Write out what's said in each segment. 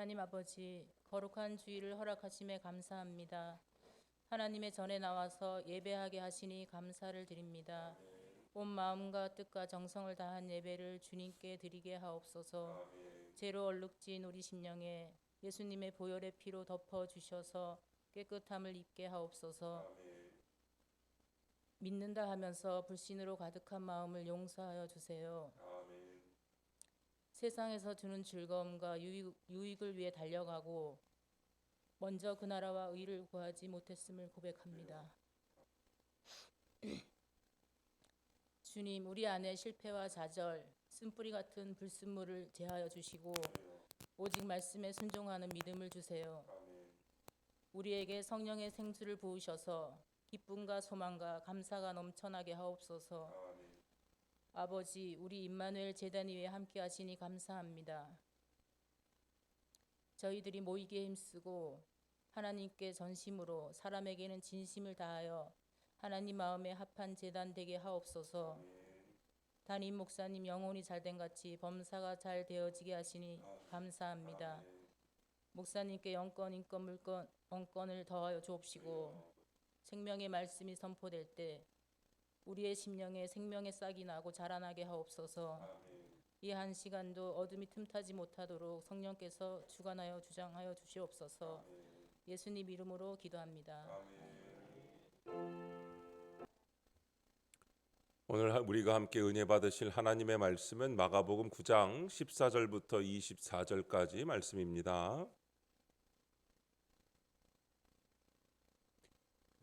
하나님 아버지, 거룩한 주일을 허락하심에 감사합니다. 하나님의 전에 나와서 예배하게 하시니 감사를 드립니다. 온 마음과 뜻과 정성을 다한 예배를 주님께 드리게 하옵소서. 죄로 얼룩진 우리 심령에 예수님의 보혈의 피로 덮어 주셔서 깨끗함을 입게 하옵소서. 믿는다 하면서 불신으로 가득한 마음을 용서하여 주세요. 세상에서 주는 즐거움과 유익을 위해 달려가고 먼저 그 나라와 의를 구하지 못했음을 고백합니다. 주님, 우리 안에 실패와 좌절, 쓴뿌리 같은 불순물을 제하여 주시고 오직 말씀에 순종하는 믿음을 주세요. 우리에게 성령의 생수를 부으셔서 기쁨과 소망과 감사가 넘쳐나게 하옵소서. 아버지, 우리 임마누엘 제단 위에 함께 하시니 감사합니다. 저희들이 모이기에 힘쓰고 하나님께 전심으로 사람에게는 진심을 다하여 하나님 마음에 합한 제단 되게 하옵소서. 담임 목사님 영혼이 잘된 같이 범사가 잘 되어지게 하시니 감사합니다. 목사님께 영권, 인권, 물권, 언권을 더하여 주옵시고 생명의 말씀이 선포될 때 우리의 심령에 생명의 싹이 나고 자라나게 하옵소서. 이 한 시간도 어둠이 틈타지 못하도록 성령께서 주관하여 주장하여 주시옵소서. 예수님 이름으로 기도합니다. 오늘 우리가 함께 은혜 받으실 하나님의 말씀은 마가복음 9장 14절부터 24절까지 말씀입니다.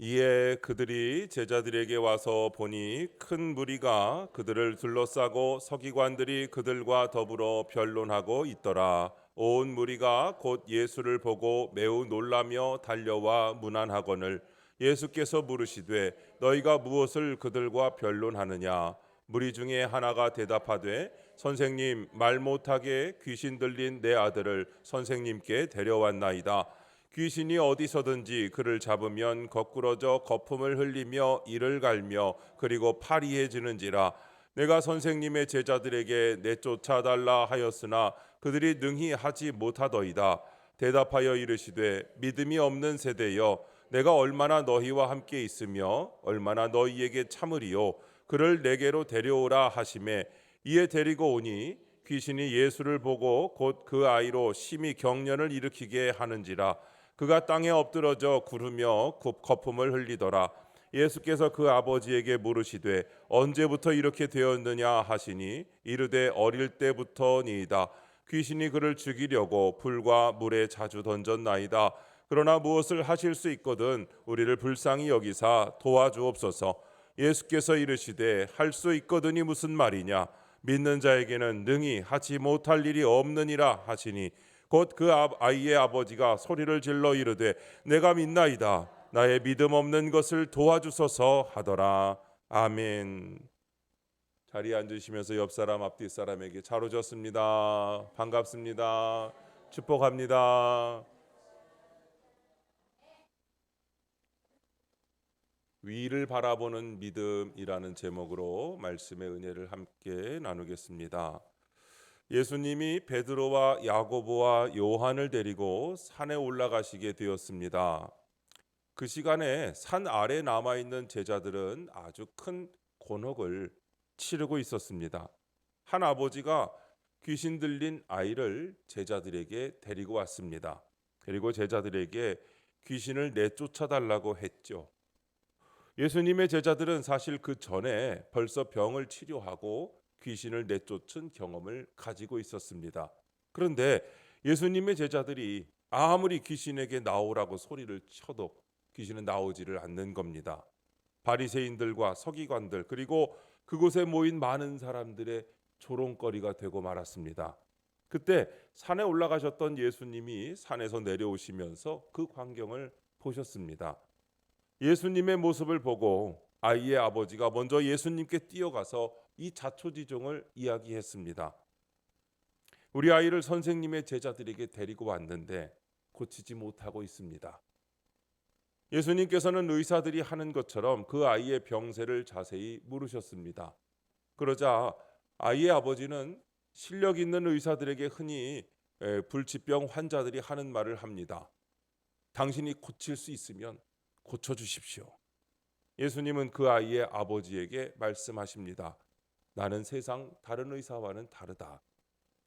이에 그들이 제자들에게 와서 보니 큰 무리가 그들을 둘러싸고 서기관들이 그들과 더불어 변론하고 있더라. 온 무리가 곧 예수를 보고 매우 놀라며 달려와 문안하거늘 예수께서 물으시되 너희가 무엇을 그들과 변론하느냐? 무리 중에 하나가 대답하되 선생님, 말 못하게 귀신 들린 내 아들을 선생님께 데려왔나이다. 귀신이 어디서든지 그를 잡으면 거꾸러져 거품을 흘리며 이를 갈며 그리고 파리해지는지라. 내가 선생님의 제자들에게 내쫓아달라 하였으나 그들이 능히 하지 못하더이다. 대답하여 이르시되 믿음이 없는 세대여, 내가 얼마나 너희와 함께 있으며 얼마나 너희에게 참으리요. 그를 내게로 데려오라 하시매 이에 데리고 오니 귀신이 예수를 보고 곧 그 아이로 심히 경련을 일으키게 하는지라. 그가 땅에 엎드러져 구르며 거품을 흘리더라. 예수께서 그 아버지에게 물으시되 언제부터 이렇게 되었느냐 하시니 이르되 어릴 때부터니이다. 귀신이 그를 죽이려고 불과 물에 자주 던졌나이다. 그러나 무엇을 하실 수 있거든 우리를 불쌍히 여기사 도와주옵소서. 예수께서 이르시되 할 수 있거든이 무슨 말이냐? 믿는 자에게는 능히 하지 못할 일이 없느니라 하시니 곧 그 아이의 아버지가 소리를 질러 이르되 내가 믿나이다. 나의 믿음 없는 것을 도와주소서 하더라. 아멘. 자리에 앉으시면서 옆 사람 앞뒤 사람에게 잘 오셨습니다. 반갑습니다. 축복합니다. 위를 바라보는 믿음이라는 제목으로 말씀의 은혜를 함께 나누겠습니다. 예수님이 베드로와 야고보와 요한을 데리고 산에 올라가시게 되었습니다. 그 시간에 산 아래 남아있는 제자들은 아주 큰 곤혹을 치르고 있었습니다. 한 아버지가 귀신 들린 아이를 제자들에게 데리고 왔습니다. 그리고 제자들에게 귀신을 내쫓아달라고 했죠. 예수님의 제자들은 사실 그 전에 벌써 병을 치료하고 귀신을 내쫓은 경험을 가지고 있었습니다. 그런데 예수님의 제자들이 아무리 귀신에게 나오라고 소리를 쳐도 귀신은 나오지를 않는 겁니다. 바리새인들과 서기관들 그리고 그곳에 모인 많은 사람들의 조롱거리가 되고 말았습니다. 그때 산에 올라가셨던 예수님이 산에서 내려오시면서 그 광경을 보셨습니다. 예수님의 모습을 보고 아이의 아버지가 먼저 예수님께 뛰어가서 이 자초지종을 이야기했습니다. 우리 아이를 선생님의 제자들에게 데리고 왔는데 고치지 못하고 있습니다. 예수님께서는 의사들이 하는 것처럼 그 아이의 병세를 자세히 물으셨습니다. 그러자 아이의 아버지는 실력 있는 의사들에게 흔히 불치병 환자들이 하는 말을 합니다. 당신이 고칠 수 있으면 고쳐주십시오. 예수님은 그 아이의 아버지에게 말씀하십니다. 나는 세상 다른 의사와는 다르다.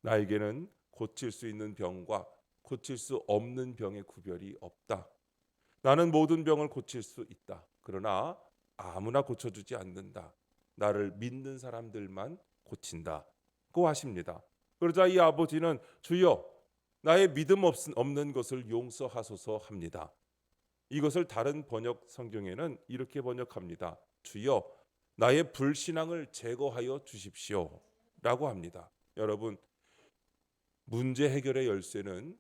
나에게는 고칠 수 있는 병과 고칠 수 없는 병의 구별이 없다. 나는 모든 병을 고칠 수 있다. 그러나 아무나 고쳐주지 않는다. 나를 믿는 사람들만 고친다고 하십니다. 그러자 이 아버지는 주여 나의 믿음 없는 것을 용서하소서 합니다. 이것을 다른 번역 성경에는 이렇게 번역합니다. 주여 나의 불신앙을 제거하여 주십시오 라고 합니다. 여러분, 문제 해결의 열쇠는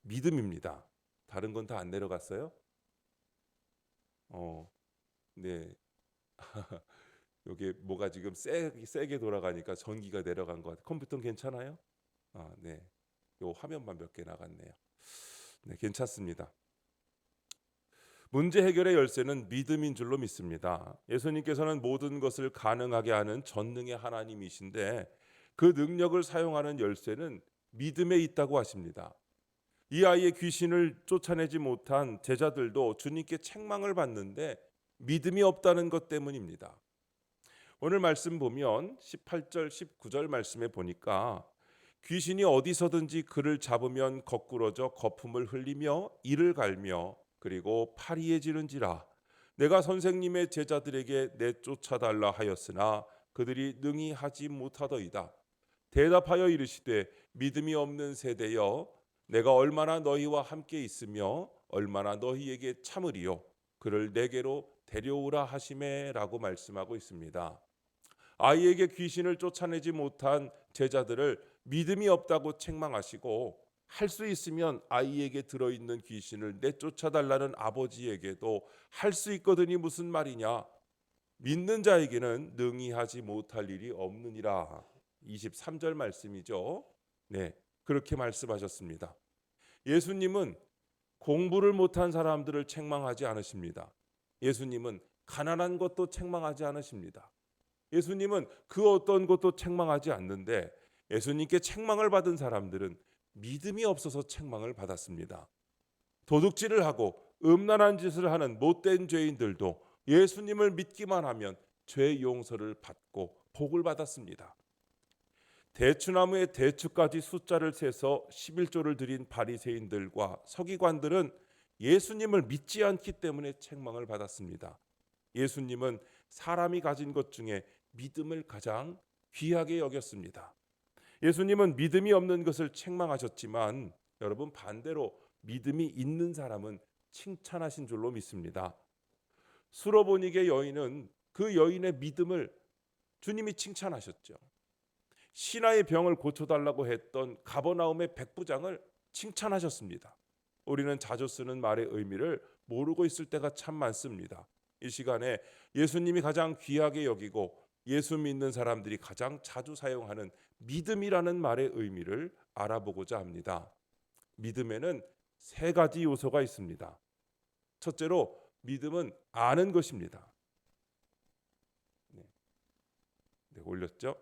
믿음입니다. 다른 건 다 안 내려갔어요? 네. 여기 뭐가 지금 세게 돌아가니까 전기가 내려간 것 같아요. 컴퓨터는 괜찮아요? 네. 요 화면만 몇 개 나갔네요. 네, 괜찮습니다. 문제 해결의 열쇠는 믿음인 줄로 믿습니다. 예수님께서는 모든 것을 가능하게 하는 전능의 하나님이신데 그 능력을 사용하는 열쇠는 믿음에 있다고 하십니다. 이 아이의 귀신을 쫓아내지 못한 제자들도 주님께 책망을 받는데 믿음이 없다는 것 때문입니다. 오늘 말씀 보면 18절 19절 말씀에 보니까 귀신이 어디서든지 그를 잡으면 거꾸러져 거품을 흘리며 이를 갈며 그리고 파리해지는지라 내가 선생님의 제자들에게 내쫓아달라 하였으나 그들이 능히 하지 못하더이다. 대답하여 이르시되 믿음이 없는 세대여 내가 얼마나 너희와 함께 있으며 얼마나 너희에게 참으리요 그를 내게로 데려오라 하시매라고 말씀하고 있습니다. 아이에게 귀신을 쫓아내지 못한 제자들을 믿음이 없다고 책망하시고 할 수 있으면 아이에게 들어있는 귀신을 내쫓아달라는 아버지에게도 할 수 있거든이 무슨 말이냐? 믿는 자에게는 능히 하지 못할 일이 없느니라. 23절 말씀이죠. 네, 그렇게 말씀하셨습니다. 예수님은 공부를 못한 사람들을 책망하지 않으십니다. 예수님은 가난한 것도 책망하지 않으십니다. 예수님은 그 어떤 것도 책망하지 않는데 예수님께 책망을 받은 사람들은 믿음이 없어서 책망을 받았습니다. 도둑질을 하고 음란한 짓을 하는 못된 죄인들도 예수님을 믿기만 하면 죄 용서를 받고 복을 받았습니다. 대추나무에 대추까지 숫자를 세서 11조를 드린 바리새인들과 서기관들은 예수님을 믿지 않기 때문에 책망을 받았습니다. 예수님은 사람이 가진 것 중에 믿음을 가장 귀하게 여겼습니다. 예수님은 믿음이 없는 것을 책망하셨지만 여러분 반대로 믿음이 있는 사람은 칭찬하신 줄로 믿습니다. 수로보니게 여인은 그 여인의 믿음을 주님이 칭찬하셨죠. 신하의 병을 고쳐달라고 했던 가버나움의 백부장을 칭찬하셨습니다. 우리는 자주 쓰는 말의 의미를 모르고 있을 때가 참 많습니다. 이 시간에 예수님이 가장 귀하게 여기고 예수 믿는 사람들이 가장 자주 사용하는 믿음이라는 말의 의미를 알아보고자 합니다. 믿음에는 세 가지 요소가 있습니다. 첫째로 믿음은 아는 것입니다. 네, 올렸죠?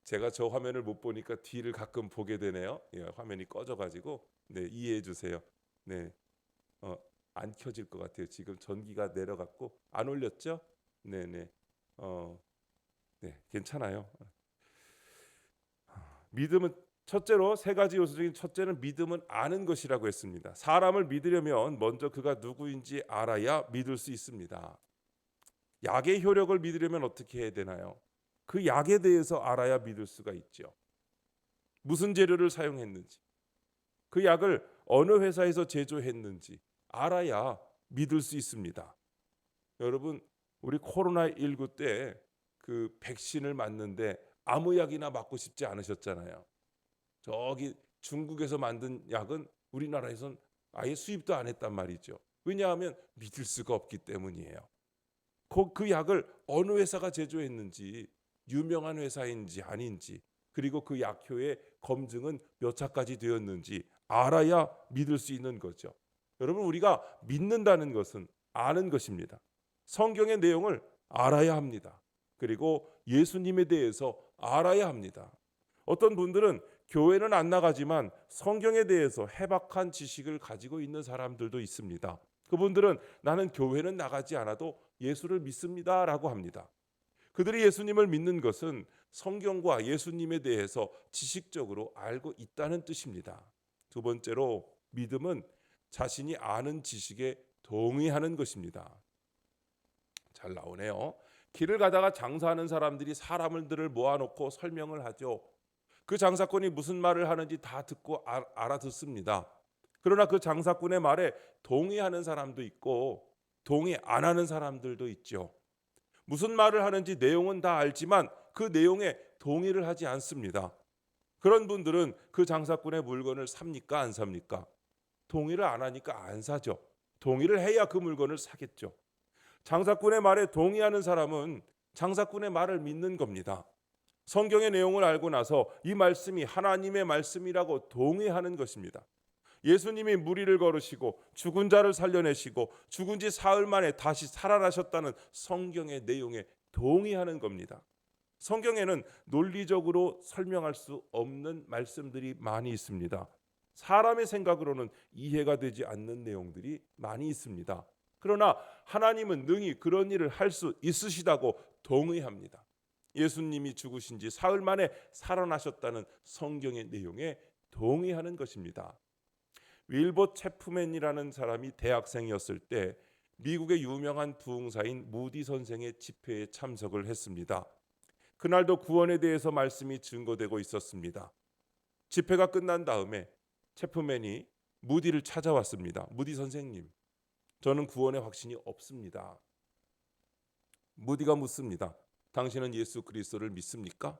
제가 저 화면을 못 보니까 뒤를 가끔 보게 되네요. 화면이 꺼져가지고 이해해 주세요. 안 켜질 것 같아요. 지금 전기가 내려갔고 안 올렸죠? 괜찮아요. 믿음은 첫째로 세 가지 요소 중에 첫째는 믿음은 아는 것이라고 했습니다. 사람을 믿으려면 먼저 그가 누구인지 알아야 믿을 수 있습니다. 약의 효력을 믿으려면 어떻게 해야 되나요? 그 약에 대해서 알아야 믿을 수가 있죠. 무슨 재료를 사용했는지, 그 약을 어느 회사에서 제조했는지 알아야 믿을 수 있습니다. 여러분, 우리 코로나19 때 그 백신을 맞는데 아무 약이나 맞고 싶지 않으셨잖아요. 저기 중국에서 만든 약은 우리나라에선 아예 수입도 안 했단 말이죠. 왜냐하면 믿을 수가 없기 때문이에요. 그 약을 어느 회사가 제조했는지, 유명한 회사인지 아닌지, 그리고 그 약효의 검증은 몇 차까지 되었는지 알아야 믿을 수 있는 거죠. 여러분, 우리가 믿는다는 것은 아는 것입니다. 성경의 내용을 알아야 합니다. 그리고 예수님에 대해서 알아야 합니다. 어떤 분들은 교회는 안 나가지만 성경에 대해서 해박한 지식을 가지고 있는 사람들도 있습니다. 그분들은 나는 교회는 나가지 않아도 예수를 믿습니다라고 합니다. 그들이 예수님을 믿는 것은 성경과 예수님에 대해서 지식적으로 알고 있다는 뜻입니다. 두 번째로 믿음은 자신이 아는 지식에 동의하는 것입니다. 잘 나오네요. 길을 가다가 장사하는 사람들이 사람들을 모아놓고 설명을 하죠. 그 장사꾼이 무슨 말을 하는지 다 듣고 알아듣습니다. 그러나 그 장사꾼의 말에 동의하는 사람도 있고 동의 안 하는 사람들도 있죠. 무슨 말을 하는지 내용은 다 알지만 그 내용에 동의를 하지 않습니다. 그런 분들은 그 장사꾼의 물건을 삽니까 안 삽니까? 동의를 안 하니까 안 사죠. 동의를 해야 그 물건을 사겠죠. 장사꾼의 말에 동의하는 사람은 장사꾼의 말을 믿는 겁니다. 성경의 내용을 알고 나서 이 말씀이 하나님의 말씀이라고 동의하는 것입니다. 예수님이 무리를 걸으시고 죽은 자를 살려내시고 죽은 지 사흘 만에 다시 살아나셨다는 성경의 내용에 동의하는 겁니다. 성경에는 논리적으로 설명할 수 없는 말씀들이 많이 있습니다. 사람의 생각으로는 이해가 되지 않는 내용들이 많이 있습니다. 그러나 하나님은 능히 그런 일을 할 수 있으시다고 동의합니다. 예수님이 죽으신 지 사흘 만에 살아나셨다는 성경의 내용에 동의하는 것입니다. 윌버 체프맨이라는 사람이 대학생이었을 때 미국의 유명한 부흥사인 무디 선생의 집회에 참석을 했습니다. 그날도 구원에 대해서 말씀이 증거되고 있었습니다. 집회가 끝난 다음에 체프맨이 무디를 찾아왔습니다. 무디 선생님, 저는 구원의 확신이 없습니다. 무디가 묻습니다. 당신은 예수 그리스도를 믿습니까?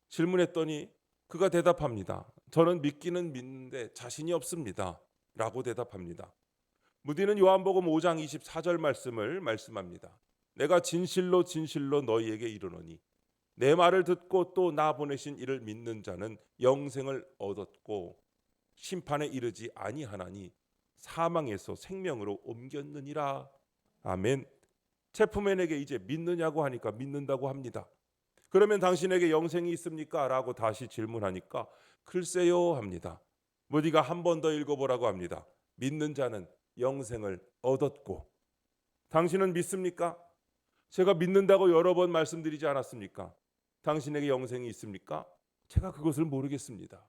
질문했더니 그가 대답합니다. 저는 믿기는 믿는데 자신이 없습니다. 라고 대답합니다. 무디는 요한복음 5장 24절 말씀을 말씀합니다. 내가 진실로 진실로 너희에게 이르노니 내 말을 듣고 또 나 보내신 이를 믿는 자는 영생을 얻었고 심판에 이르지 아니하나니 사망에서 생명으로 옮겼느니라. 아멘. 체프맨에게 이제 믿느냐고 하니까 믿는다고 합니다. 그러면 당신에게 영생이 있습니까? 라고 다시 질문하니까 글쎄요 합니다. 무디가 한 번 더 읽어보라고 합니다. 믿는 자는 영생을 얻었고. 당신은 믿습니까? 제가 믿는다고 여러 번 말씀드리지 않았습니까? 당신에게 영생이 있습니까? 제가 그것을 모르겠습니다.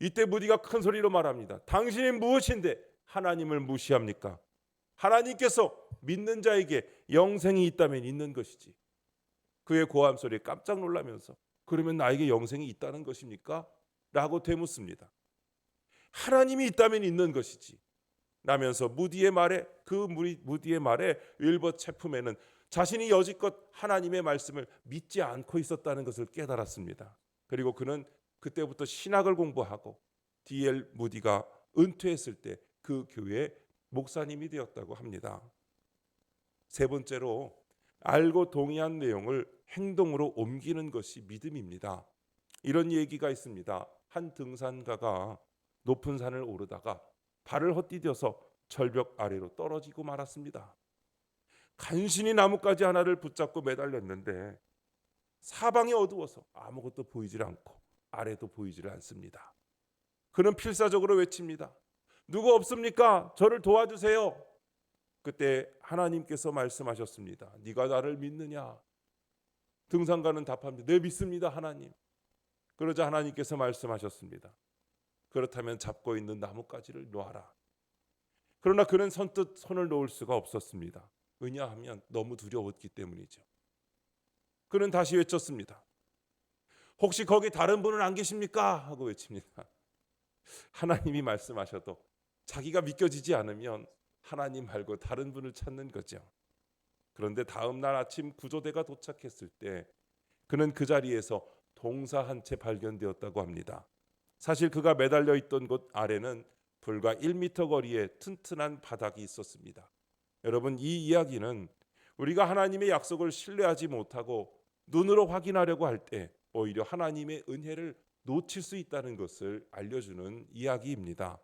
이때 무디가 큰 소리로 말합니다. 당신이 무엇인데 하나님을 무시합니까? 하나님께서 믿는 자에게 영생이 있다면 있는 것이지. 그의 고함 소리에 깜짝 놀라면서 그러면 나에게 영생이 있다는 것입니까? 라고 되묻습니다. 하나님이 있다면 있는 것이지. 라면서 무디의 말에 무디의 말에 윌버 체프맨은 자신이 여지껏 하나님의 말씀을 믿지 않고 있었다는 것을 깨달았습니다. 그리고 그는 그때부터 신학을 공부하고 D.L. 무디가 은퇴했을 때 그 교회의 목사님이 되었다고 합니다. 세 번째로 알고 동의한 내용을 행동으로 옮기는 것이 믿음입니다. 이런 얘기가 있습니다. 한 등산가가 높은 산을 오르다가 발을 헛디뎌서 절벽 아래로 떨어지고 말았습니다. 간신히 나뭇가지 하나를 붙잡고 매달렸는데 사방이 어두워서 아무것도 보이질 않고 아래도 보이질 않습니다. 그는 필사적으로 외칩니다. 누구 없습니까? 저를 도와주세요. 그때 하나님께서 말씀하셨습니다. 네가 나를 믿느냐? 등산가는 답합니다. 네, 믿습니다 하나님. 그러자 하나님께서 말씀하셨습니다. 그렇다면 잡고 있는 나뭇가지를 놓아라. 그러나 그는 선뜻 손을 놓을 수가 없었습니다. 왜냐하면 너무 두려웠기 때문이죠. 그는 다시 외쳤습니다. 혹시 거기 다른 분은 안 계십니까? 하고 외칩니다. 하나님이 말씀하셔도 자기가 믿겨지지 않으면 하나님 말고 다른 분을 찾는 거죠. 그런데 다음 날 아침 구조대가 도착했을 때 그는 그 자리에서 동사 한 채 발견되었다고 합니다. 사실 그가 매달려 있던 곳 아래는 불과 1m 거리에 튼튼한 바닥이 있었습니다. 여러분, 이 이야기는 우리가 하나님의 약속을 신뢰하지 못하고 눈으로 확인하려고 할 때 오히려 하나님의 은혜를 놓칠 수 있다는 것을 알려주는 이야기입니다.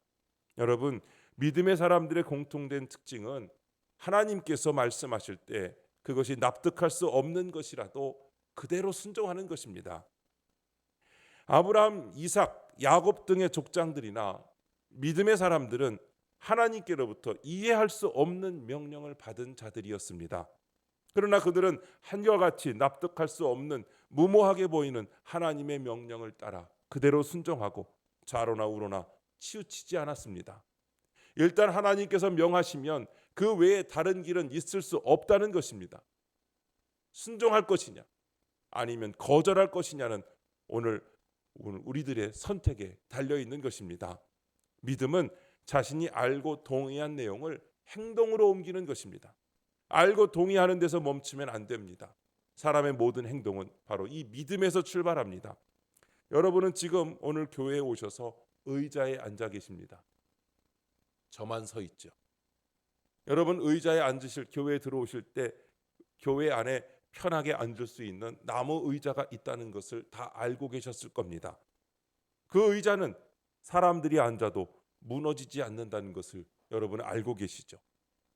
여러분, 믿음의 사람들의 공통된 특징은 하나님께서 말씀하실 때 그것이 납득할 수 없는 것이라도 그대로 순종하는 것입니다. 아브라함, 이삭, 야곱 등의 족장들이나 믿음의 사람들은 하나님께로부터 이해할 수 없는 명령을 받은 자들이었습니다. 그러나 그들은 한결같이 납득할 수 없는 무모하게 보이는 하나님의 명령을 따라 그대로 순종하고 좌로나 우로나 치우치지 않았습니다. 일단 하나님께서 명하시면 그 외에 다른 길은 있을 수 없다는 것입니다. 순종할 것이냐 아니면 거절할 것이냐는 오늘 우리들의 선택에 달려있는 것입니다. 믿음은 자신이 알고 동의한 내용을 행동으로 옮기는 것입니다. 알고 동의하는 데서 멈추면 안 됩니다. 사람의 모든 행동은 바로 이 믿음에서 출발합니다. 여러분은 지금 오늘 교회에 오셔서 의자에 앉아 계십니다. 저만 서 있죠. 여러분 의자에 앉으실 교회에 들어오실 때 교회 안에 편하게 앉을 수 있는 나무 의자가 있다는 것을 다 알고 계셨을 겁니다. 그 의자는 사람들이 앉아도 무너지지 않는다는 것을 여러분은 알고 계시죠.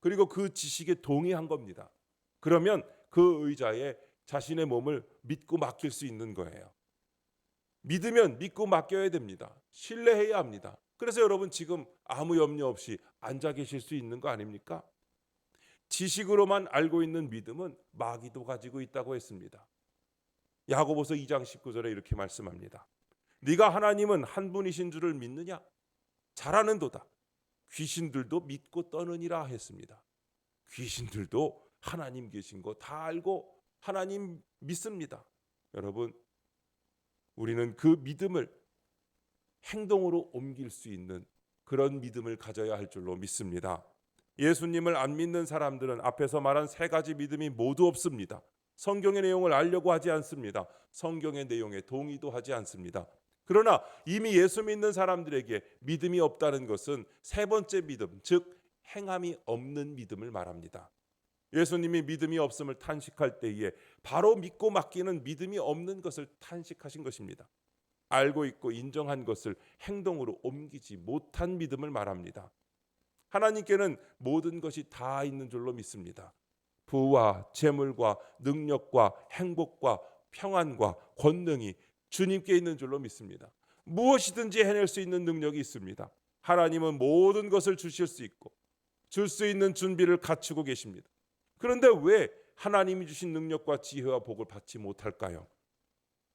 그리고 그 지식에 동의한 겁니다. 그러면 그 의자에 자신의 몸을 믿고 맡길 수 있는 거예요. 믿으면 믿고 맡겨야 됩니다. 신뢰해야 합니다. 그래서 여러분 지금 아무 염려 없이 앉아 계실 수 있는 거 아닙니까? 지식으로만 알고 있는 믿음은 마귀도 가지고 있다고 했습니다. 야고보서 2장 19절에 이렇게 말씀합니다. 네가 하나님은 한 분이신 줄을 믿느냐? 잘하는도다. 귀신들도 믿고 떠느니라 했습니다. 귀신들도 하나님 계신 거 다 알고 하나님 믿습니다. 여러분 우리는 그 믿음을 행동으로 옮길 수 있는 그런 믿음을 가져야 할 줄로 믿습니다. 예수님을 안 믿는 사람들은 앞에서 말한 세 가지 믿음이 모두 없습니다. 성경의 내용을 알려고 하지 않습니다. 성경의 내용에 동의도 하지 않습니다. 그러나 이미 예수 믿는 사람들에게 믿음이 없다는 것은 세 번째 믿음, 즉 행함이 없는 믿음을 말합니다. 예수님이 믿음이 없음을 탄식할 때에 바로 믿고 맡기는 믿음이 없는 것을 탄식하신 것입니다. 알고 있고 인정한 것을 행동으로 옮기지 못한 믿음을 말합니다. 하나님께는 모든 것이 다 있는 줄로 믿습니다. 부와 재물과 능력과 행복과 평안과 권능이 주님께 있는 줄로 믿습니다. 무엇이든지 해낼 수 있는 능력이 있습니다. 하나님은 모든 것을 주실 수 있고 줄 수 있는 준비를 갖추고 계십니다. 그런데 왜 하나님이 주신 능력과 지혜와 복을 받지 못할까요?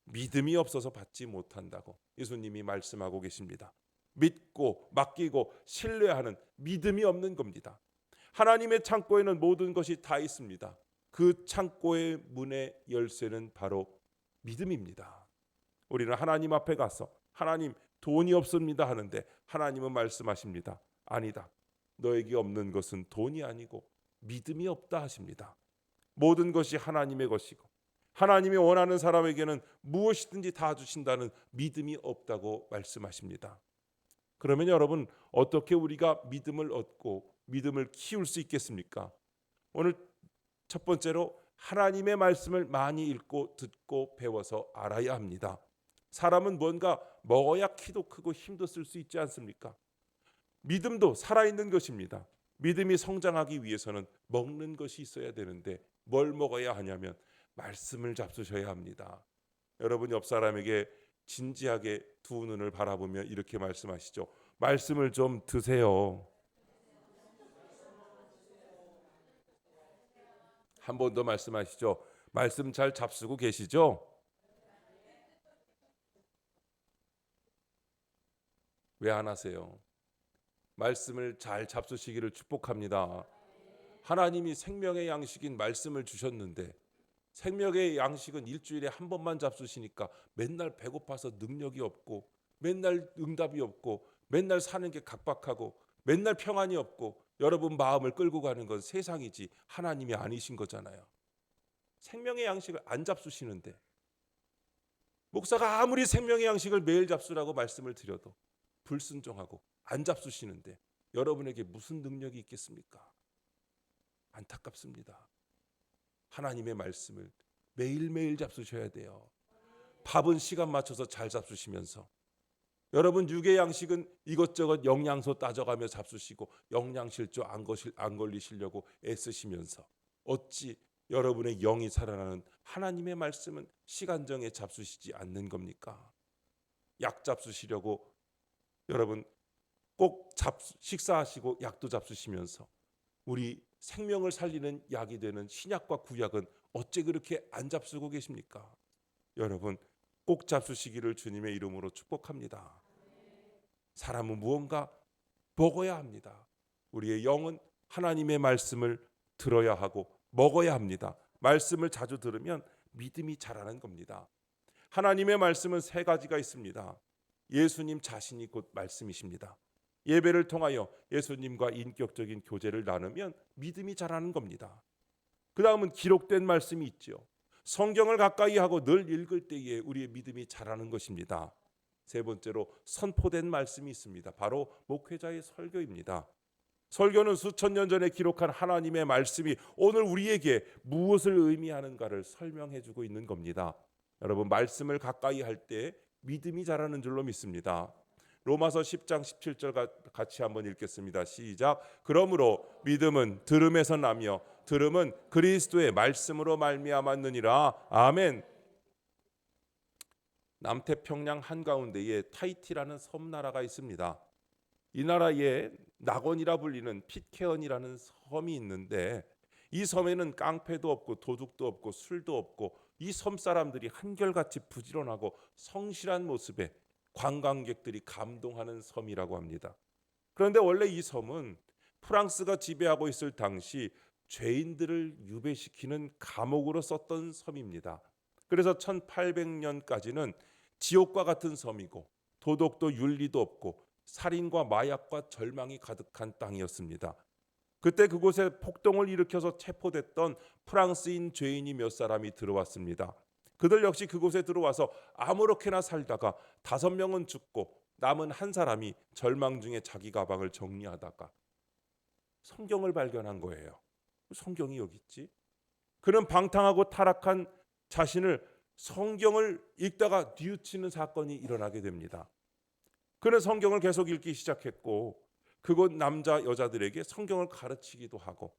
믿음이 없어서 받지 못한다고 예수님이 말씀하고 계십니다. 믿고 맡기고 신뢰하는 믿음이 없는 겁니다. 하나님의 창고에는 모든 것이 다 있습니다. 그 창고의 문의 열쇠는 바로 믿음입니다. 우리는 하나님 앞에 가서 하나님 돈이 없습니다 하는데 하나님은 말씀하십니다. 아니다. 너에게 없는 것은 돈이 아니고 믿음이 없다 하십니다. 모든 것이 하나님의 것이고 하나님이 원하는 사람에게는 무엇이든지 다 주신다는 믿음이 없다고 말씀하십니다. 그러면 여러분 어떻게 우리가 믿음을 얻고 믿음을 키울 수 있겠습니까? 오늘 첫 번째로 하나님의 말씀을 많이 읽고 듣고 배워서 알아야 합니다. 사람은 뭔가 먹어야 키도 크고 힘도 쓸 수 있지 않습니까? 믿음도 살아있는 것입니다. 믿음이 성장하기 위해서는 먹는 것이 있어야 되는데 뭘 먹어야 하냐면 말씀을 잡수셔야 합니다. 여러분 옆 사람에게 진지하게 두 눈을 바라보며 이렇게 말씀하시죠. 말씀을 좀 드세요. 한 번 더 말씀하시죠. 말씀 잘 잡수고 계시죠? 왜 안 하세요? 말씀을 잘 잡수시기를 축복합니다. 하나님이 생명의 양식인 말씀을 주셨는데 생명의 양식은 일주일에 한 번만 잡수시니까 맨날 배고파서 능력이 없고 맨날 응답이 없고 맨날 사는 게 각박하고 맨날 평안이 없고 여러분 마음을 끌고 가는 건 세상이지 하나님이 아니신 거잖아요. 생명의 양식을 안 잡수시는데 목사가 아무리 생명의 양식을 매일 잡수라고 말씀을 드려도 불순종하고 안 잡수시는데 여러분에게 무슨 능력이 있겠습니까? 안타깝습니다. 하나님의 말씀을 매일매일 잡수셔야 돼요. 밥은 시간 맞춰서 잘 잡수시면서 여러분 육의 양식은 이것저것 영양소 따져가며 잡수시고 영양실조 안 걸리시려고 애쓰시면서 어찌 여러분의 영이 살아나는 하나님의 말씀은 시간정에 잡수시지 않는 겁니까? 약 잡수시려고 여러분 꼭 식사하시고 약도 잡수시면서 우리 생명을 살리는 약이 되는 신약과 구약은 어째 그렇게 안 잡수고 계십니까? 여러분 꼭 잡수시기를 주님의 이름으로 축복합니다. 사람은 무언가 먹어야 합니다. 우리의 영은 하나님의 말씀을 들어야 하고 먹어야 합니다. 말씀을 자주 들으면 믿음이 자라는 겁니다. 하나님의 말씀은 세 가지가 있습니다. 예수님 자신이 곧 말씀이십니다. 예배를 통하여 예수님과 인격적인 교제를 나누면 믿음이 자라는 겁니다. 그 다음은 기록된 말씀이 있죠. 성경을 가까이 하고 늘 읽을 때에 우리의 믿음이 자라는 것입니다. 세 번째로 선포된 말씀이 있습니다. 바로 목회자의 설교입니다. 설교는 수천 년 전에 기록한 하나님의 말씀이 오늘 우리에게 무엇을 의미하는가를 설명해 주고 있는 겁니다. 여러분 말씀을 가까이 할 때 믿음이 자라는 줄로 믿습니다. 로마서 10장 17절 같이 한번 읽겠습니다. 시작. 그러므로 믿음은 들음에서 나며 들음은 그리스도의 말씀으로 말미암았느니라. 아멘. 남태평양 한가운데에 타히티라는 섬나라가 있습니다. 이 나라에 낙원이라 불리는 pitcairn이라는 섬이 있는데 이 섬에는 깡패도 없고 도둑도 없고 술도 없고 이 섬 사람들이 한결같이 부지런하고 성실한 모습에 관광객들이 감동하는 섬이라고 합니다. 그런데 원래 이 섬은 프랑스가 지배하고 있을 당시 죄인들을 유배시키는 감옥으로 썼던 섬입니다. 그래서 1800년까지는 지옥과 같은 섬이고 도덕도 윤리도 없고 살인과 마약과 절망이 가득한 땅이었습니다. 그때 그곳에 폭동을 일으켜서 체포됐던 프랑스인 죄인이 몇 사람이 들어왔습니다. 그들 역시 그곳에 들어와서 아무렇게나 살다가 5명은 죽고 남은 한 사람이 절망 중에 자기 가방을 정리하다가 성경을 발견한 거예요. 성경이 여기 있지? 그는 방탕하고 타락한 자신을 성경을 읽다가 뉘우치는 사건이 일어나게 됩니다. 그는 성경을 계속 읽기 시작했고 그곳 남자 여자들에게 성경을 가르치기도 하고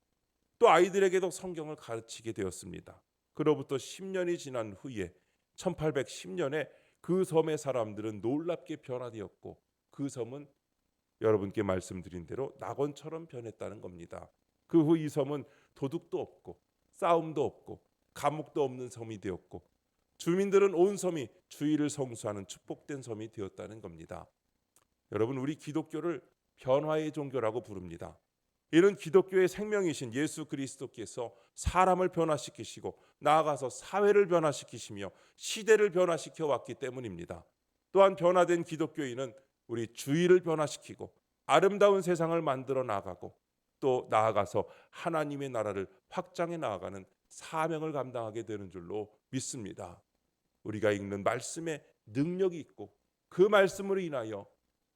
또 아이들에게도 성경을 가르치게 되었습니다. 그로부터 10년이 지난 후에 1810년에 그 섬의 사람들은 놀랍게 변화되었고 그 섬은 여러분께 말씀드린 대로 낙원처럼 변했다는 겁니다. 그 후 이 섬은 도둑도 없고 싸움도 없고 감옥도 없는 섬이 되었고 주민들은 온 섬이 주의를 성수하는 축복된 섬이 되었다는 겁니다. 여러분 우리 기독교를 변화의 종교라고 부릅니다. 이는 기독교의 생명이신 예수 그리스도께서 사람을 변화시키시고 나아가서 사회를 변화시키시며 시대를 변화시켜 왔기 때문입니다. 또한 변화된 기독교인은 우리 주의를 변화시키고 아름다운 세상을 만들어 나가고 또 나아가서 하나님의 나라를 확장해 나아가는 사명을 감당하게 되는 줄로 믿습니다. 우리가 읽는 말씀에 능력이 있고 그 말씀으로 인하여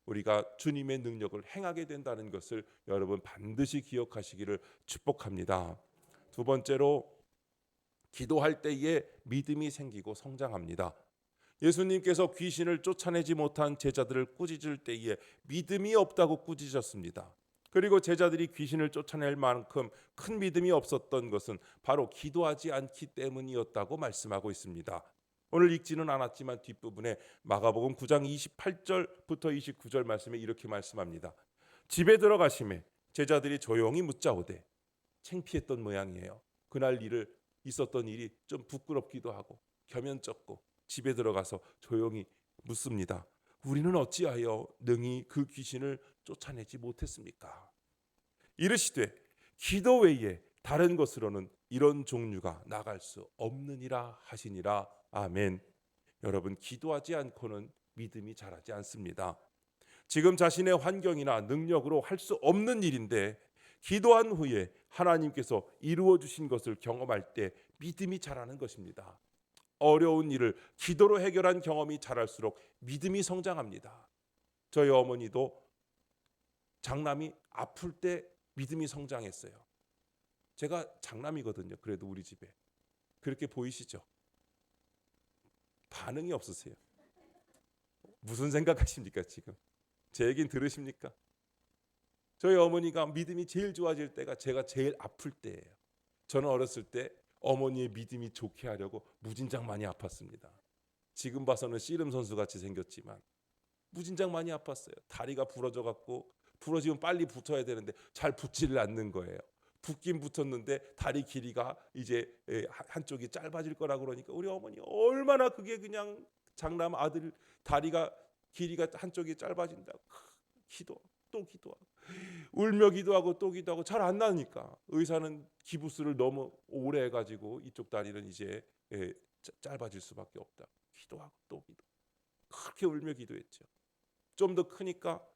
우리가 주님의 능력을 행하게 된다는 것을 여러분 반드시 기억하시기를 축복합니다. 두 번째로 기도할 때에 믿음이 생기고 성장합니다. 예수님께서 귀신을 쫓아내지 못한 제자들을 꾸짖을 때에 믿음이 없다고 꾸짖었습니다. 그리고 제자들이 귀신을 쫓아낼 만큼 큰 믿음이 없었던 것은 바로 기도하지 않기 때문이었다고 말씀하고 있습니다. 오늘 읽지는 않았지만 뒷부분에 마가복음 9장 28절부터 29절 말씀에 이렇게 말씀합니다. 집에 들어가심에 제자들이 조용히 묻자오되 창피했던 모양이에요. 그날 있었던 일이 좀 부끄럽기도 하고 겸연쩍고 집에 들어가서 조용히 묻습니다. 우리는 어찌하여 능히 그 귀신을 쫓아내지 못했습니까? 이르시되 기도 외에 다른 것으로는 이런 종류가 나갈 수 없느니라 하시니라. 아멘. 여러분 기도하지 않고는 믿음이 자라지 않습니다. 지금 자신의 환경이나 능력으로 할 수 없는 일인데 기도한 후에 하나님께서 이루어 주신 것을 경험할 때 믿음이 자라는 것입니다. 어려운 일을 기도로 해결한 경험이 자랄수록 믿음이 성장합니다. 저희 어머니도 장남이 아플 때 믿음이 성장했어요. 제가 장남이거든요. 그래도 우리 집에. 그렇게 보이시죠? 반응이 없으세요. 무슨 생각하십니까 지금? 제 얘기는 들으십니까? 저희 어머니가 믿음이 제일 좋아질 때가 제가 제일 아플 때예요. 저는 어렸을 때 어머니의 믿음이 좋게 하려고 무진장 많이 아팠습니다. 지금 봐서는 씨름 선수 같이 생겼지만 무진장 많이 아팠어요. 다리가 부러져 갖고 부러지면 빨리 붙어야 되는데 잘 붙지를 않는 거예요. 붙긴 붙었는데 다리 길이가 이제 한쪽이 짧아질 거라 그러니까 우리 어머니 얼마나 그게 그냥 장남 아들 다리가 길이가 한쪽이 짧아진다고 또 기도하고 울며 기도하고 또 기도하고 잘 안 나니까 의사는 기부스를 너무 오래 해가지고 이쪽 다리는 이제 짧아질 수밖에 없다. 기도하고 또 기도. 그렇게 울며 기도했죠. 좀 더 크니까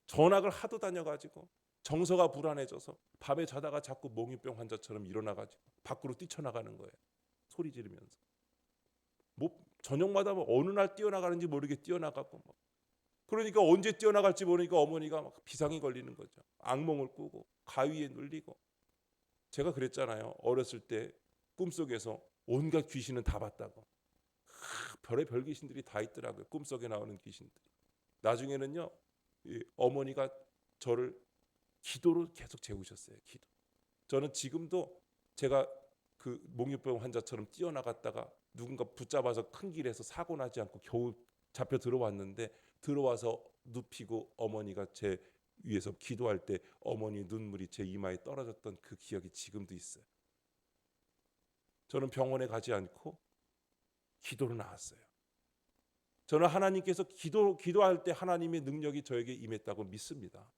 전학을 하도 다녀가지고 정서가 불안해져서 밤에 자다가 자꾸 몽유병 환자처럼 일어나가지고 밖으로 뛰쳐나가는 거예요. 소리 지르면서. 뭐 저녁마다 뭐 어느 날 뛰어나가는지 모르게 뛰어나가고 뭐. 그러니까 언제 뛰어나갈지 모르니까 어머니가 막 비상이 걸리는 거죠. 악몽을 꾸고 가위에 눌리고. 제가 그랬잖아요. 어렸을 때 꿈속에서 온갖 귀신은 다 봤다고. 별의 별 귀신들이 다 있더라고요. 꿈속에 나오는 귀신들이. 나중에는요. 어머니가 저를 기도로 계속 재우셨어요. 기도. 저는 지금도 제가 그 몽유병 환자처럼 뛰어나갔다가 누군가 붙잡아서 큰 길에서 사고 나지 않고 겨우 잡혀 들어왔는데 들어와서 눕히고 어머니가 제 위에서 기도할 때 어머니 눈물이 제 이마에 떨어졌던 그 기억이 지금도 있어요. 저는 병원에 가지 않고 기도로 나았어요. 저는 하나님께서 기도할 때 하나님의 능력이 저에게 임했다고 믿습니다.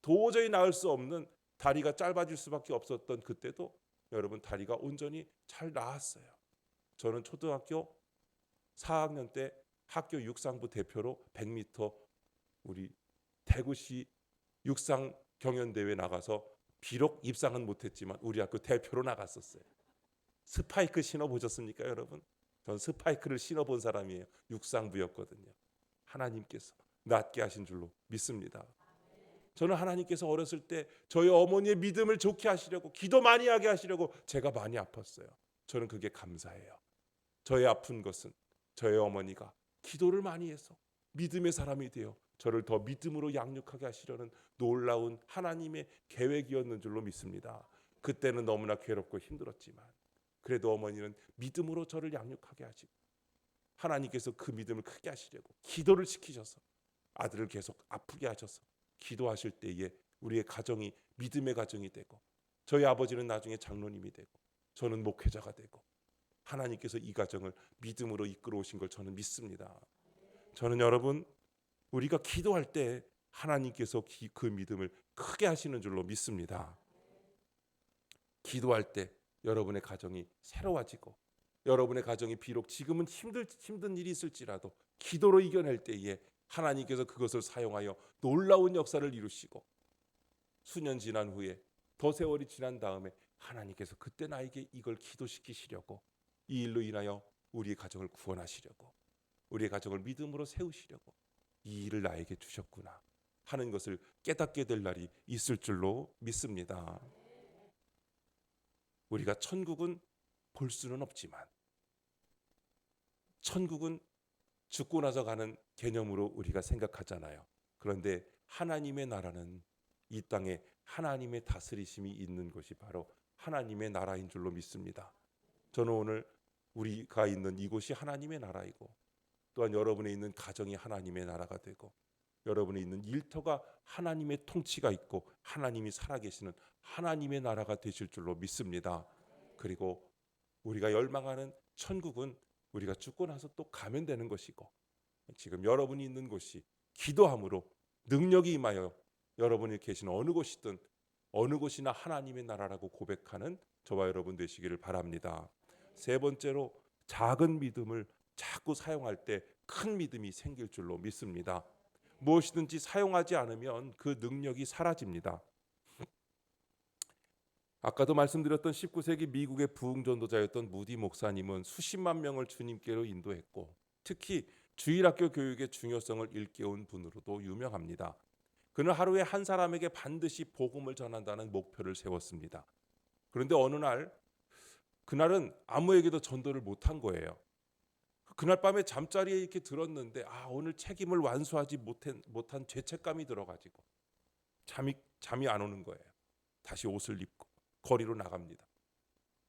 도저히 나을 수 없는 다리가 짧아질 수밖에 없었던 그때도 여러분 다리가 온전히 잘 나았어요. 저는 초등학교 4학년 때 학교 육상부 대표로 100m 우리 대구시 육상 경연대회 나가서 비록 입상은 못했지만 우리 학교 대표로 나갔었어요. 스파이크 신어보셨습니까 여러분? 전 스파이크를 신어본 사람이에요. 육상부였거든요. 하나님께서 낫게 하신 줄로 믿습니다. 저는 하나님께서 어렸을 때 저희 어머니의 믿음을 좋게 하시려고 기도 많이 하게 하시려고 제가 많이 아팠어요. 저는 그게 감사해요. 저의 아픈 것은 저희 어머니가 기도를 많이 해서 믿음의 사람이 되어 저를 더 믿음으로 양육하게 하시려는 놀라운 하나님의 계획이었는 줄로 믿습니다. 그때는 너무나 괴롭고 힘들었지만 그래도 어머니는 믿음으로 저를 양육하게 하시고 하나님께서 그 믿음을 크게 하시려고 기도를 시키셔서 아들을 계속 아프게 하셔서 기도하실 때에 우리의 가정이 믿음의 가정이 되고 저희 아버지는 나중에 장로님이 되고 저는 목회자가 되고 하나님께서 이 가정을 믿음으로 이끌어 오신 걸 저는 믿습니다. 저는 여러분 우리가 기도할 때 하나님께서 그 믿음을 크게 하시는 줄로 믿습니다. 기도할 때 여러분의 가정이 새로워지고 여러분의 가정이 비록 지금은 힘든 일이 있을지라도 기도로 이겨낼 때에 하나님께서 그것을 사용하여 놀라운 역사를 이루시고 수년 지난 후에 더 세월이 지난 다음에 하나님께서 그때 나에게 이걸 기도시키시려고 이 일로 인하여 우리의 가정을 구원하시려고 우리의 가정을 믿음으로 세우시려고 이 일을 나에게 주셨구나 하는 것을 깨닫게 될 날이 있을 줄로 믿습니다. 우리가 천국은 볼 수는 없지만 천국은 죽고 나서 가는 개념으로 우리가 생각하잖아요. 그런데 하나님의 나라는 이 땅에 하나님의 다스리심이 있는 것이 바로 하나님의 나라인 줄로 믿습니다. 저는 오늘 우리가 있는 이곳이 하나님의 나라이고 또한 여러분이 있는 가정이 하나님의 나라가 되고 여러분이 있는 일터가 하나님의 통치가 있고 하나님이 살아계시는 하나님의 나라가 되실 줄로 믿습니다. 그리고 우리가 열망하는 천국은 우리가 죽고 나서 또 가면 되는 것이고 지금 여러분이 있는 곳이 기도함으로 능력이 임하여 여러분이 계신 어느 곳이든 어느 곳이나 하나님의 나라라고 고백하는 저와 여러분 되시기를 바랍니다. 세 번째로 작은 믿음을 자꾸 사용할 때 큰 믿음이 생길 줄로 믿습니다. 무엇이든지 사용하지 않으면 그 능력이 사라집니다. 아까도 말씀드렸던 19세기 미국의 부흥전도자였던 무디 목사님은 수십만 명을 주님께로 인도했고 특히 주일학교 교육의 중요성을 일깨운 분으로도 유명합니다. 그는 하루에 한 사람에게 반드시 복음을 전한다는 목표를 세웠습니다. 그런데 어느 날 그날은 아무에게도 전도를 못한 거예요. 그날 밤에 잠자리에 이렇게 들었는데 오늘 책임을 완수하지 못한 죄책감이 들어가지고 잠이 안 오는 거예요. 다시 옷을 입고 거리로 나갑니다.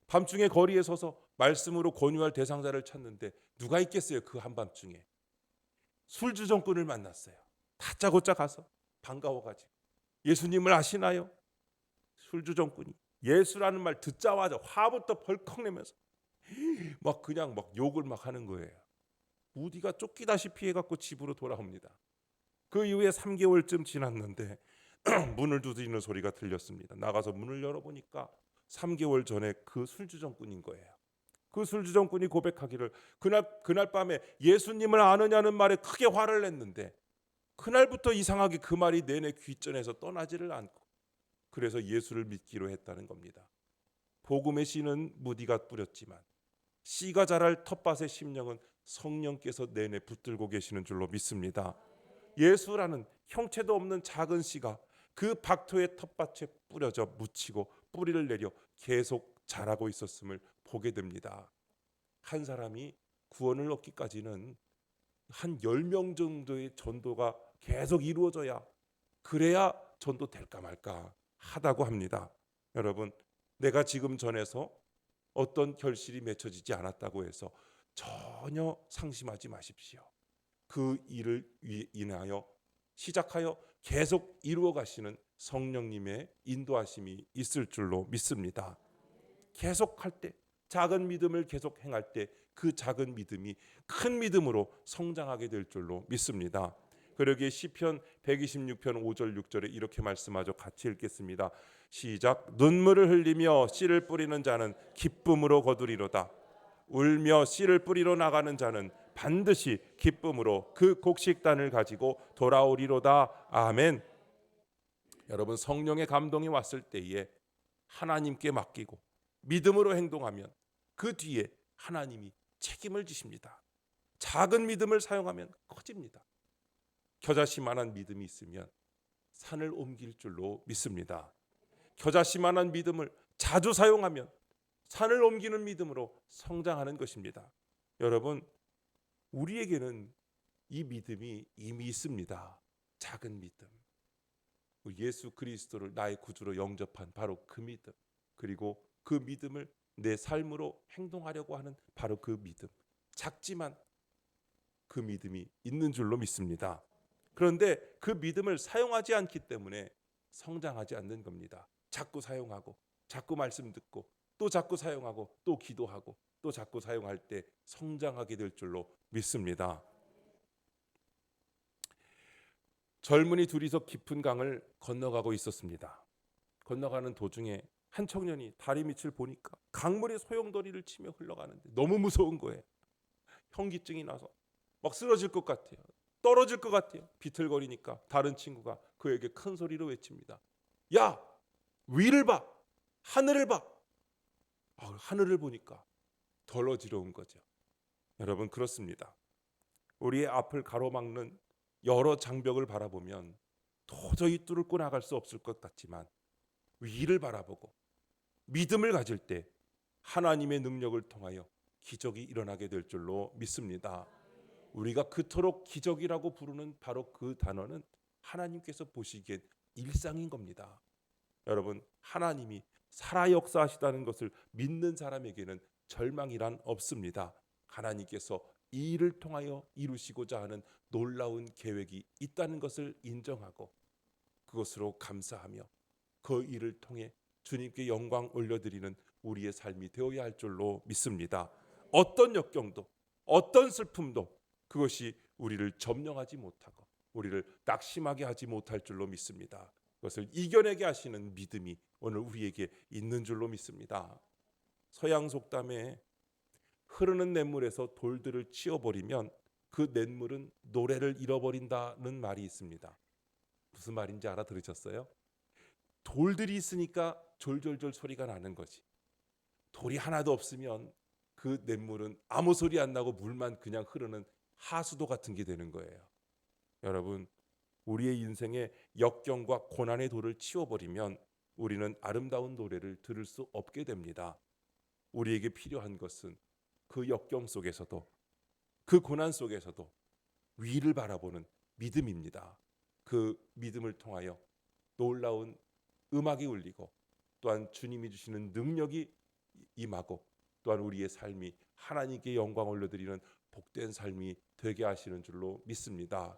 밤중에 거리에 서서 말씀으로 권유할 대상자를 찾는데 누가 있겠어요? 그 한밤중에 술주정꾼을 만났어요. 다짜고짜 가서 반가워가지고 예수님을 아시나요? 술주정꾼이 예수라는 말 듣자마자 화부터 벌컥 내면서 막 그냥 막 욕을 막 하는 거예요. 무디가 쫓기다시피 해갖고 집으로 돌아옵니다. 그 이후에 3개월쯤 지났는데 문을 두드리는 소리가 들렸습니다. 나가서 문을 열어보니까 3개월 전에 그 술주정꾼인 거예요. 그 술주정꾼이 고백하기를 그날 밤에 예수님을 아느냐는 말에 크게 화를 냈는데 그날부터 이상하게 그 말이 내내 귓전에서 떠나지를 않고 그래서 예수를 믿기로 했다는 겁니다. 복음의 씨는 무디가 뿌렸지만 씨가 자랄 텃밭의 심령은 성령께서 내내 붙들고 계시는 줄로 믿습니다. 예수라는 형체도 없는 작은 씨가 그 박토의 텃밭에 뿌려져 묻히고 뿌리를 내려 계속 자라고 있었음을 보게 됩니다. 한 사람이 구원을 얻기까지는 한 10명 정도의 전도가 계속 이루어져야 그래야 전도 될까 말까 하다고 합니다. 여러분, 내가 지금 전에서 어떤 결실이 맺혀지지 않았다고 해서 전혀 상심하지 마십시오. 그 일을 인하여 시작하여 계속 이루어 가시는 성령님의 인도하심이 있을 줄로 믿습니다. 계속할 때, 작은 믿음을 계속 행할 때 그 작은 믿음이 큰 믿음으로 성장하게 될 줄로 믿습니다. 그러기에 시편 126편 5절 6절에 이렇게 말씀하죠. 같이 읽겠습니다. 시작. 눈물을 흘리며 씨를 뿌리는 자는 기쁨으로 거두리로다. 울며 씨를 뿌리러 나가는 자는 반드시 기쁨으로 그 곡식단을 가지고 돌아오리로다. 아멘. 여러분, 성령의 감동이 왔을 때에 하나님께 맡기고 믿음으로 행동하면 그 뒤에 하나님이 책임을 지십니다. 작은 믿음을 사용하면 커집니다. 겨자씨만한 믿음이 있으면 산을 옮길 줄로 믿습니다. 겨자씨만한 믿음을 자주 사용하면 산을 옮기는 믿음으로 성장하는 것입니다. 여러분, 우리에게는 이 믿음이 이미 있습니다. 작은 믿음. 예수 그리스도를 나의 구주로 영접한 바로 그 믿음. 그리고 그 믿음을 내 삶으로 행동하려고 하는 바로 그 믿음. 작지만 그 믿음이 있는 줄로 믿습니다. 그런데 그 믿음을 사용하지 않기 때문에 성장하지 않는 겁니다. 자꾸 사용하고 자꾸 말씀 듣고 또 자꾸 사용하고 또 기도하고 또 자꾸 사용할 때 성장하게 될 줄로 믿습니다. 젊은이 둘이서 깊은 강을 건너가고 있었습니다. 건너가는 도중에 한 청년이 다리 밑을 보니까 강물이 소용돌이를 치며 흘러가는데 너무 무서운 거예요. 현기증이 나서 막 쓰러질 것 같아요. 떨어질 것 같아요. 비틀거리니까 다른 친구가 그에게 큰 소리로 외칩니다. 야, 위를 봐. 하늘을 봐. 하늘을 보니까 덜 어지러운 거죠. 여러분, 그렇습니다. 우리의 앞을 가로막는 여러 장벽을 바라보면 도저히 뚫고 나갈 수 없을 것 같지만 위를 바라보고 믿음을 가질 때 하나님의 능력을 통하여 기적이 일어나게 될 줄로 믿습니다. 우리가 그토록 기적이라고 부르는 바로 그 단어는 하나님께서 보시기엔 일상인 겁니다. 여러분, 하나님이 살아 역사하시다는 것을 믿는 사람에게는 절망이란 없습니다. 하나님께서 이 일을 통하여 이루시고자 하는 놀라운 계획이 있다는 것을 인정하고 그것으로 감사하며 그 일을 통해 주님께 영광 올려드리는 우리의 삶이 되어야 할 줄로 믿습니다. 어떤 역경도 어떤 슬픔도 그것이 우리를 점령하지 못하고 우리를 낙심하게 하지 못할 줄로 믿습니다. 그것을 이겨내게 하시는 믿음이 오늘 우리에게 있는 줄로 믿습니다. 서양 속담에 흐르는 냇물에서 돌들을 치워버리면 그 냇물은 노래를 잃어버린다는 말이 있습니다. 무슨 말인지 알아들으셨어요? 돌들이 있으니까 졸졸졸 소리가 나는 거지. 돌이 하나도 없으면 그 냇물은 아무 소리 안 나고 물만 그냥 흐르는 하수도 같은 게 되는 거예요. 여러분, 우리의 인생에 역경과 고난의 돌을 치워버리면 우리는 아름다운 노래를 들을 수 없게 됩니다. 우리에게 필요한 것은 그 역경 속에서도 그 고난 속에서도 위를 바라보는 믿음입니다. 그 믿음을 통하여 놀라운 음악이 울리고 또한 주님이 주시는 능력이 임하고 또한 우리의 삶이 하나님께 영광 올려드리는 복된 삶이 되게 하시는 줄로 믿습니다.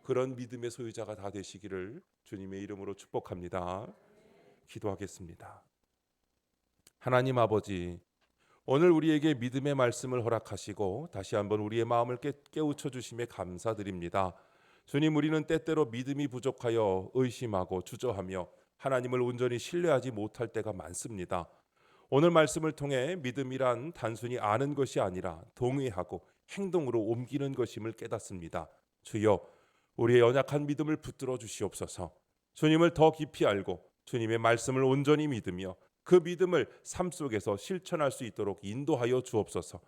그런 믿음의 소유자가 다 되시기를 주님의 이름으로 축복합니다. 기도하겠습니다. 하나님 아버지, 오늘 우리에게 믿음의 말씀을 허락하시고 다시 한번 우리의 마음을 깨우쳐 주심에 감사드립니다. 주님, 우리는 때때로 믿음이 부족하여 의심하고 주저하며 하나님을 온전히 신뢰하지 못할 때가 많습니다. 오늘 말씀을 통해 믿음이란 단순히 아는 것이 아니라 동의하고 행동으로 옮기는 것임을 깨닫습니다. 주여, 우리의 연약한 믿음을 붙들어 주시옵소서. 주님을 더 깊이 알고 주님의 말씀을 온전히 믿으며 그 믿음을 삶 속에서 실천할 수 있도록 인도하여 주옵소서.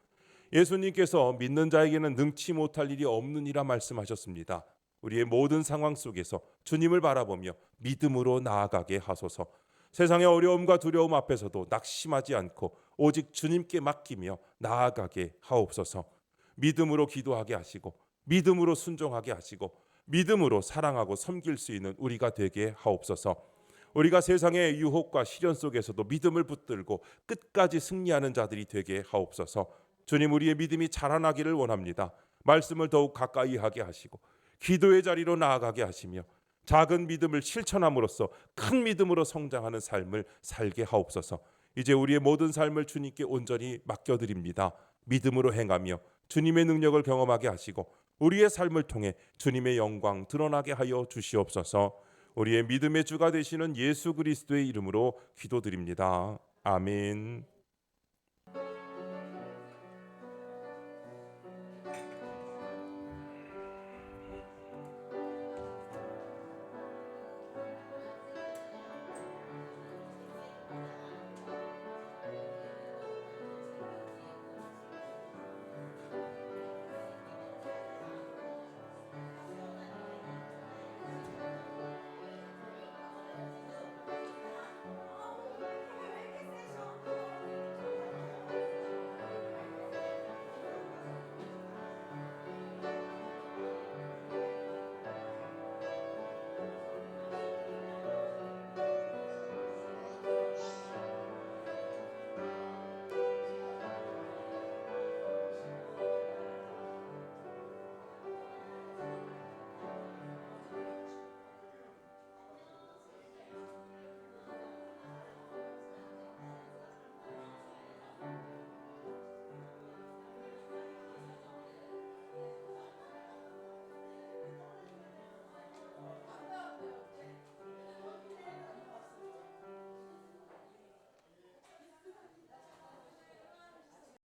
예수님께서 믿는 자에게는 능치 못할 일이 없느니라 말씀하셨습니다. 우리의 모든 상황 속에서 주님을 바라보며 믿음으로 나아가게 하소서. 세상의 어려움과 두려움 앞에서도 낙심하지 않고 오직 주님께 맡기며 나아가게 하옵소서. 믿음으로 기도하게 하시고 믿음으로 순종하게 하시고 믿음으로 사랑하고 섬길 수 있는 우리가 되게 하옵소서. 우리가 세상의 유혹과 시련 속에서도 믿음을 붙들고 끝까지 승리하는 자들이 되게 하옵소서. 주님, 우리의 믿음이 자라나기를 원합니다. 말씀을 더욱 가까이 하게 하시고 기도의 자리로 나아가게 하시며 작은 믿음을 실천함으로써 큰 믿음으로 성장하는 삶을 살게 하옵소서. 이제 우리의 모든 삶을 주님께 온전히 맡겨드립니다. 믿음으로 행하며 주님의 능력을 경험하게 하시고 우리의 삶을 통해 주님의 영광 드러나게 하여 주시옵소서. 우리의 믿음의 주가 되시는 예수 그리스도의 이름으로 기도드립니다. 아멘.